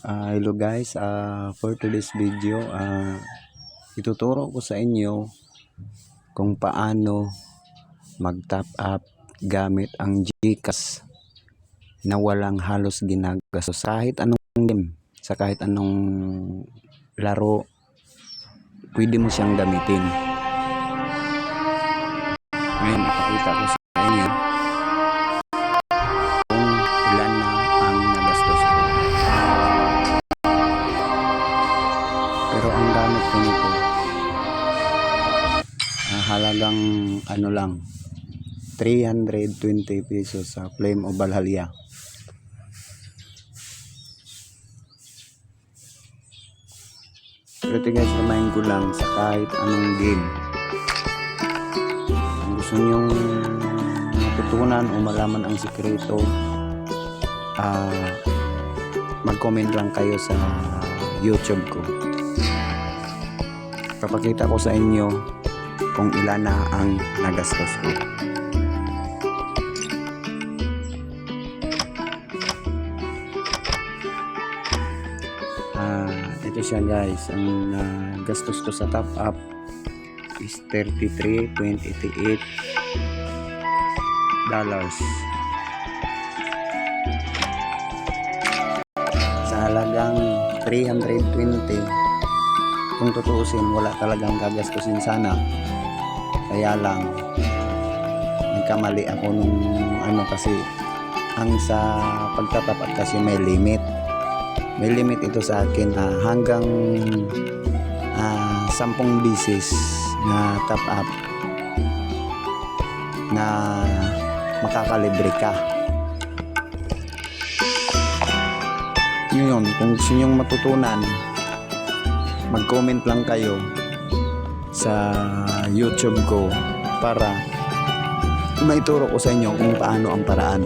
Hello guys, for today's video, ituturo ko sa inyo kung paano mag-top up gamit ang GCash na walang halos ginagastos kahit anong game, sa kahit anong laro, pwede mo siyang gamitin. Ngayon, ipakita ko sa inyo kung ilan na ang nagastos ko. Pero ang gamit ko nito, halagang ano lang, 320 pesos sa Flame of Valhalla. Pero guys, remind ko lang sa kahit anong game, kung gusto nyong matutunan o malaman ang sikreto, mag-comment lang kayo sa YouTube ko. Papakita ko sa inyo kung ilan na ang nagastos ko. Ito siya guys, ang gastos ko sa top up is $33.88. Sa halagang 320, kung tutuusin, wala talagang gagastusin sana. Kaya lang nagkamali ako nung kasi ang sa pagtatapat kasi may limit ito sa akin, hanggang 10 bisis na top up na makakalibre ka. Yun, kung gusto nyong matutunan, mag-comment lang kayo sa YouTube ko para maituro ko sa inyo kung paano ang paraan.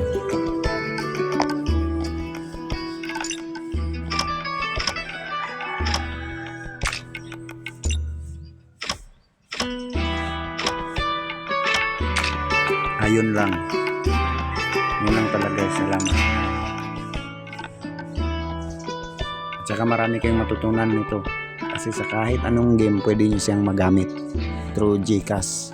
Ayun lang. Yun lang talaga. Salamat. At saka marami kayong matutunan nito. Kasi sa kahit anong game, pwede nyo siyang magamit through GCash.